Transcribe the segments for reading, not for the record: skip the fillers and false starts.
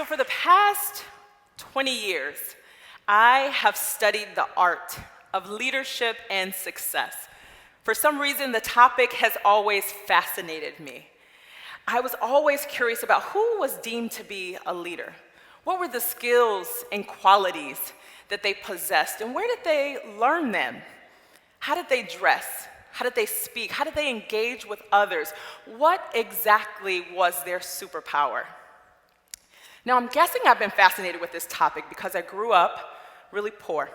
So for the past 20 years, I have studied the art of leadership and success. For some reason, the topic has always fascinated me. I was always curious about who was deemed to be a leader. What were the skills and qualities that they possessed, and where did they learn them? How did they dress? How did they speak? How did they engage with others? What exactly was their superpower? Now, I'm guessing I've been fascinated with this topic because I grew up really poor.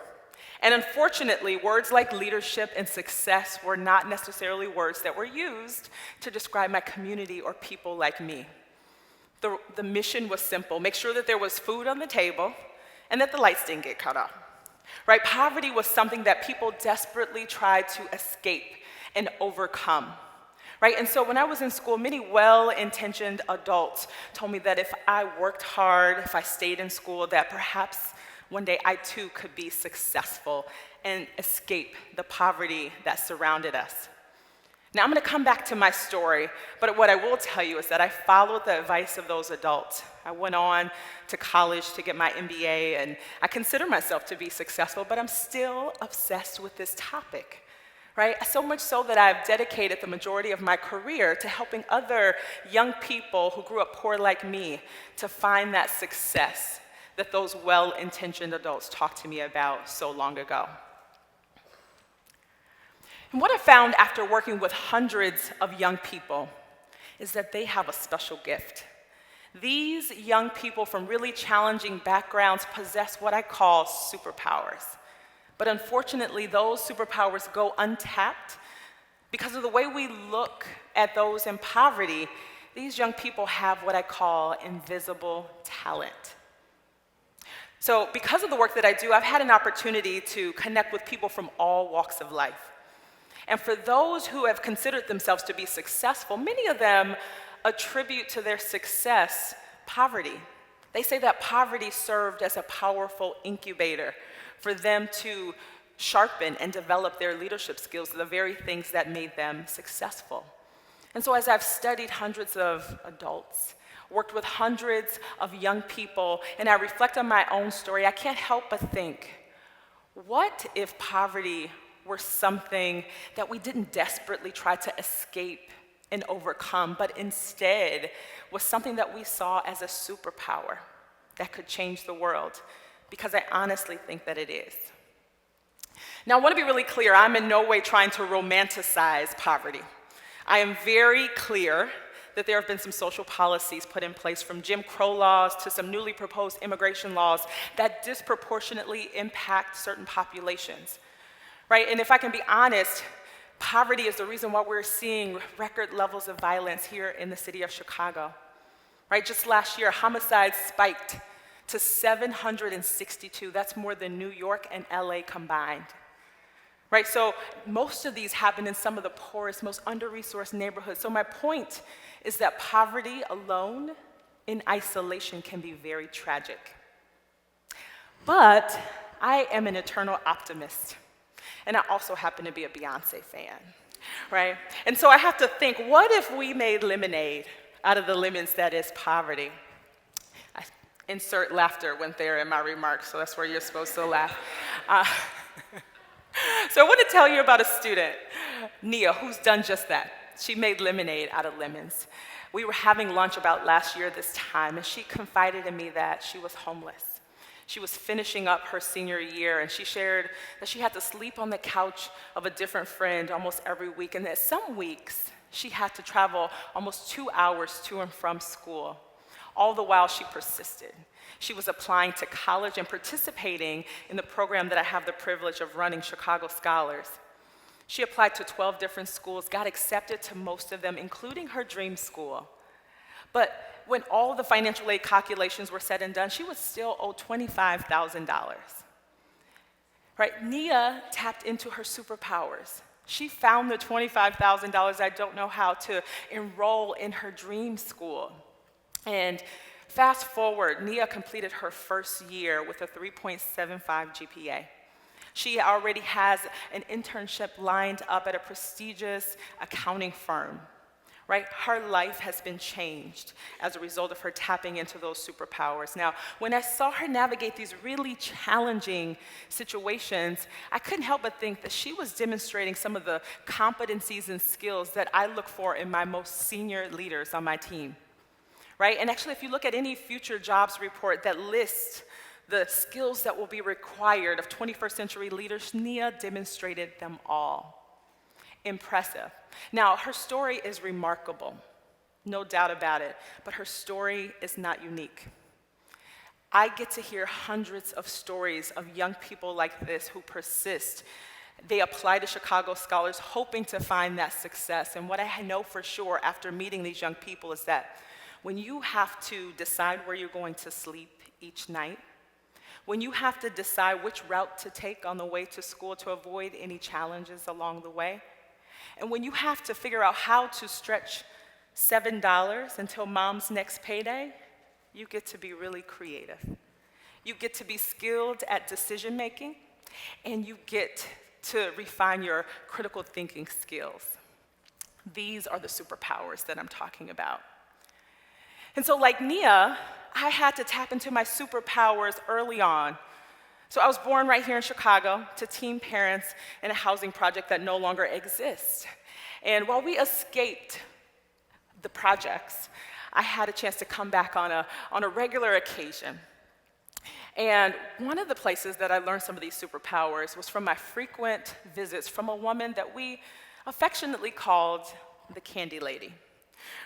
And unfortunately, words like leadership and success were not necessarily words that were used to describe my community or people like me. The mission was simple: make sure that there was food on the table and that the lights didn't get cut off. Right? Poverty was something that people desperately tried to escape and overcome. Right? And so when I was in school, many well-intentioned adults told me that if I worked hard, if I stayed in school, that perhaps one day I too could be successful and escape the poverty that surrounded us. Now I'm going to come back to my story, but what I will tell you is that I followed the advice of those adults. I went on to college to get my MBA, and I consider myself to be successful, but I'm still obsessed with this topic. Right? So much so that I've dedicated the majority of my career to helping other young people who grew up poor like me to find that success that those well-intentioned adults talked to me about so long ago. And what I found after working with hundreds of young people is that they have a special gift. These young people from really challenging backgrounds possess what I call superpowers. But unfortunately, those superpowers go untapped because of the way we look at those in poverty. These young people have what I call invisible talent. So because of the work that I do, I've had an opportunity to connect with people from all walks of life. And for those who have considered themselves to be successful, many of them attribute to their success poverty. They say that poverty served as a powerful incubator for them to sharpen and develop their leadership skills, the very things that made them successful. And so as I've studied hundreds of adults, worked with hundreds of young people, and I reflect on my own story, I can't help but think, what if poverty were something that we didn't desperately try to escape and overcome, but instead was something that we saw as a superpower that could change the world? Because I honestly think that it is. Now, I want to be really clear. I'm in no way trying to romanticize poverty. I am very clear that there have been some social policies put in place, from Jim Crow laws to some newly proposed immigration laws, that disproportionately impact certain populations. Right? And if I can be honest, poverty is the reason why we're seeing record levels of violence here in the city of Chicago. Right? Just last year, homicides spiked to 762. That's more than New York and LA combined. Right? So most of these happen in some of the poorest, most under-resourced neighborhoods. So my point is that poverty alone in isolation can be very tragic. But I am an eternal optimist. And I also happen to be a Beyonce fan, right? And so I have to think, what if we made lemonade out of the lemons that is poverty? I insert laughter went there in my remarks, so that's where you're supposed to laugh. So I want to tell you about a student, Nia, who's done just that. She made lemonade out of lemons. We were having lunch about last year this time, and she confided in me that she was homeless. She was finishing up her senior year, and she shared that she had to sleep on the couch of a different friend almost every week, and that some weeks she had to travel almost 2 hours to and from school. All the while she persisted. She was applying to college and participating in the program that I have the privilege of running, Chicago Scholars. She applied to 12 different schools, got accepted to most of them, including her dream school. But when all the financial aid calculations were said and done, she would still owe $25,000. Right? Nia tapped into her superpowers. She found the $25,000, I don't know how, to enroll in her dream school. And fast forward, Nia completed her first year with a 3.75 GPA. She already has an internship lined up at a prestigious accounting firm. right? Her life has been changed as a result of her tapping into those superpowers. Now, when I saw her navigate these really challenging situations, I couldn't help but think that she was demonstrating some of the competencies and skills that I look for in my most senior leaders on my team, right? And actually, if you look at any future jobs report that lists the skills that will be required of 21st century leaders, Nia demonstrated them all. Impressive. Now, her story is remarkable, no doubt about it, but her story is not unique. I get to hear hundreds of stories of young people like this who persist. They apply to Chicago Scholars hoping to find that success. And what I know for sure after meeting these young people is that when you have to decide where you're going to sleep each night, when you have to decide which route to take on the way to school to avoid any challenges along the way, and when you have to figure out how to stretch $7 until mom's next payday, you get to be really creative. You get to be skilled at decision making, and you get to refine your critical thinking skills. These are the superpowers that I'm talking about. And so like Nia, I had to tap into my superpowers early on. So I was born right here in Chicago to teen parents in a housing project that no longer exists. And while we escaped the projects, I had a chance to come back on a regular occasion. And one of the places that I learned some of these superpowers was from my frequent visits from a woman that we affectionately called the Candy Lady.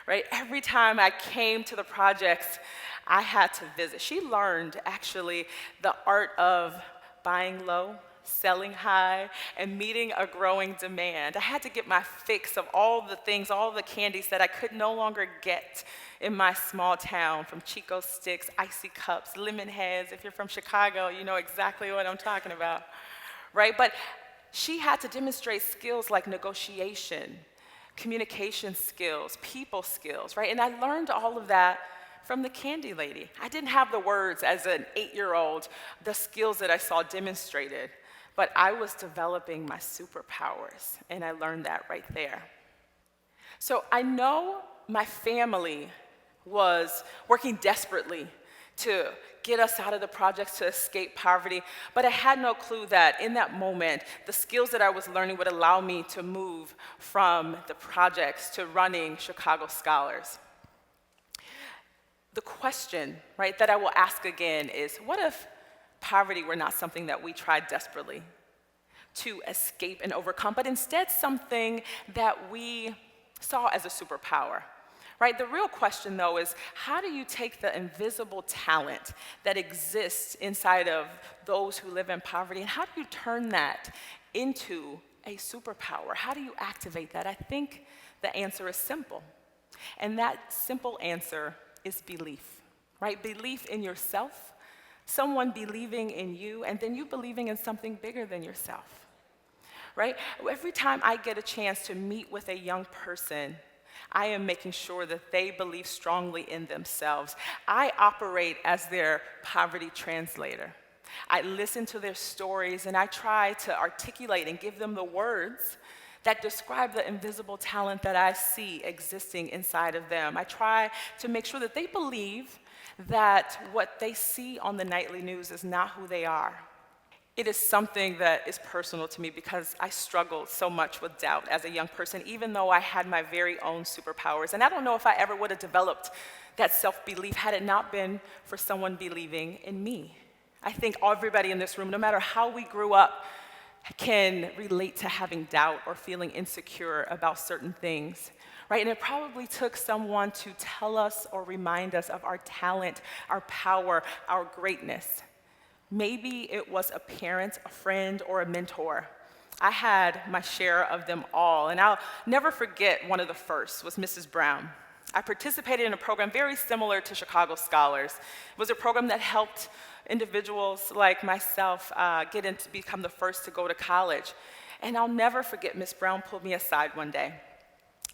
Right? Every time I came to the projects, I had to visit. She learned, actually, the art of buying low, selling high, and meeting a growing demand. I had to get my fix of all the things, all the candies that I could no longer get in my small town, from Chico Sticks, Icy Cups, Lemon Heads. If you're from Chicago, you know exactly what I'm talking about, right? But she had to demonstrate skills like negotiation, communication skills, people skills, right? And I learned all of that from the Candy Lady. I didn't have the words as an 8-year-old, the skills that I saw demonstrated, but I was developing my superpowers, and I learned that right there. So I know my family was working desperately to get us out of the projects to escape poverty, but I had no clue that in that moment, the skills that I was learning would allow me to move from the projects to running Chicago Scholars. The question, right, that I will ask again is, what if poverty were not something that we tried desperately to escape and overcome, but instead something that we saw as a superpower? Right? The real question, though, is how do you take the invisible talent that exists inside of those who live in poverty, and how do you turn that into a superpower? How do you activate that? I think the answer is simple. And that simple answer is belief, right? Belief in yourself, someone believing in you, and then you believing in something bigger than yourself, right? Every time I get a chance to meet with a young person, I am making sure that they believe strongly in themselves. I operate as their poverty translator. I listen to their stories, and I try to articulate and give them the words that describe the invisible talent that I see existing inside of them. I try to make sure that they believe that what they see on the nightly news is not who they are. It is something that is personal to me because I struggled so much with doubt as a young person, even though I had my very own superpowers. And I don't know if I ever would have developed that self-belief had it not been for someone believing in me. I think everybody in this room, no matter how we grew up, can relate to having doubt or feeling insecure about certain things, right? And it probably took someone to tell us or remind us of our talent, our power, our greatness. Maybe it was a parent, a friend, or a mentor. I had my share of them all, and I'll never forget one of the first was Mrs. Brown. I participated in a program very similar to Chicago Scholars. It was a program that helped individuals like myself get in to become the first to go to college. And I'll never forget, Miss Brown pulled me aside one day,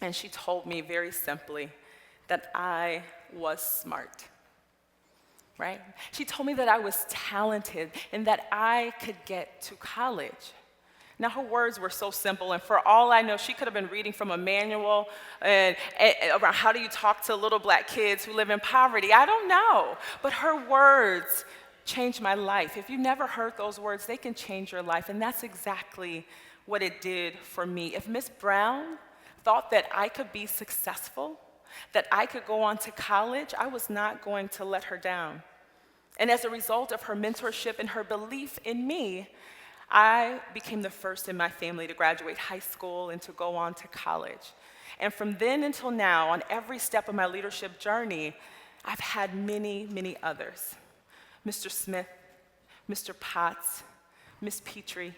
and she told me very simply that I was smart, right? She told me that I was talented and that I could get to college. Now, her words were so simple, and for all I know, she could have been reading from a manual and around how do you talk to little black kids who live in poverty. I don't know, but her words changed my life. If you never heard those words, they can change your life, and that's exactly what it did for me. If Miss Brown thought that I could be successful, that I could go on to college, I was not going to let her down. And as a result of her mentorship and her belief in me, I became the first in my family to graduate high school and to go on to college. And from then until now, on every step of my leadership journey, I've had many, many others. Mr. Smith, Mr. Potts, Miss Petrie,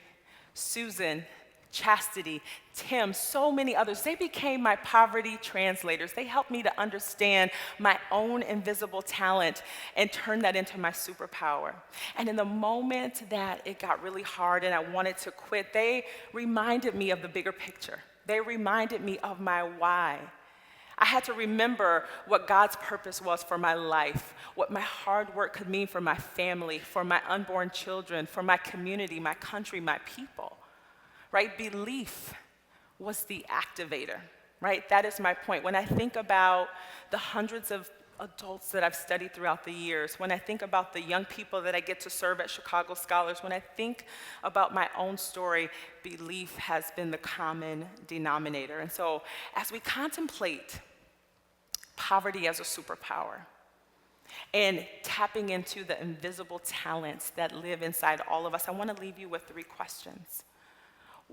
Susan, Chastity, Tim, so many others. They became my poverty translators. They helped me to understand my own invisible talent and turn that into my superpower. And in the moment that it got really hard and I wanted to quit, they reminded me of the bigger picture. They reminded me of my why. I had to remember what God's purpose was for my life, what my hard work could mean for my family, for my unborn children, for my community, my country, my people. Right? Belief was the activator, right? That is my point. When I think about the hundreds of adults that I've studied throughout the years, when I think about the young people that I get to serve at Chicago Scholars, when I think about my own story, belief has been the common denominator. And so as we contemplate poverty as a superpower and tapping into the invisible talents that live inside all of us, I want to leave you with 3 questions.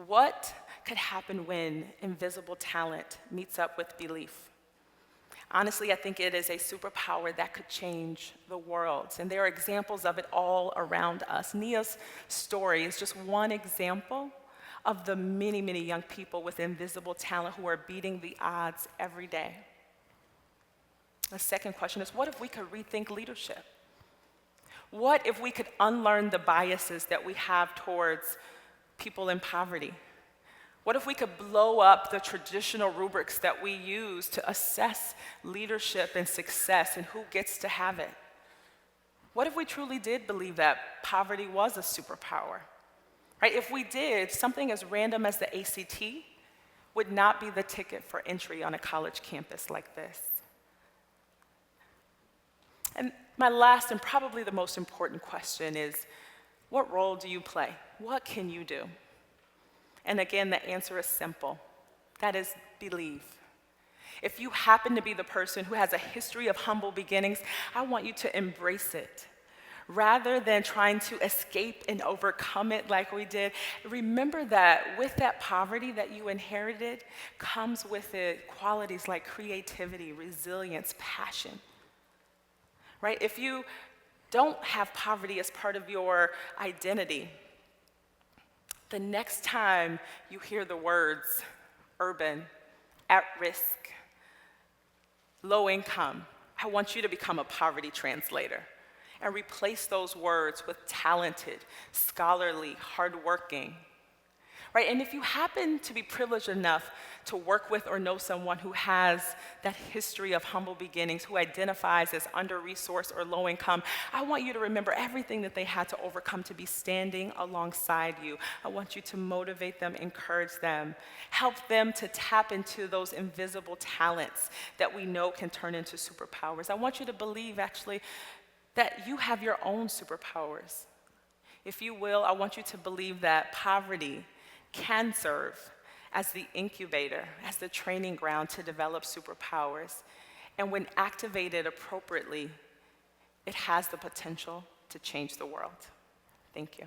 What could happen when invisible talent meets up with belief? Honestly, I think it is a superpower that could change the world. And there are examples of it all around us. Nia's story is just one example of the many, many young people with invisible talent who are beating the odds every day. The second question is, what if we could rethink leadership? What if we could unlearn the biases that we have towards people in poverty? What if we could blow up the traditional rubrics that we use to assess leadership and success and who gets to have it? What if we truly did believe that poverty was a superpower? Right? If we did, something as random as the ACT would not be the ticket for entry on a college campus like this. And my last and probably the most important question is, what role do you play? What can you do? And again, the answer is simple. That is, believe. If you happen to be the person who has a history of humble beginnings, I want you to embrace it. Rather than trying to escape and overcome it like we did, remember that with that poverty that you inherited comes with it qualities like creativity, resilience, passion. Right? If you don't have poverty as part of your identity, the next time you hear the words urban, at risk, low income, I want you to become a poverty translator and replace those words with talented, scholarly, hardworking. Right? And if you happen to be privileged enough to work with or know someone who has that history of humble beginnings, who identifies as under-resourced or low income, I want you to remember everything that they had to overcome to be standing alongside you. I want you to motivate them, encourage them, help them to tap into those invisible talents that we know can turn into superpowers. I want you to believe, actually, that you have your own superpowers. If you will, I want you to believe that poverty can serve as the incubator, as the training ground to develop superpowers. And when activated appropriately, it has the potential to change the world. Thank you.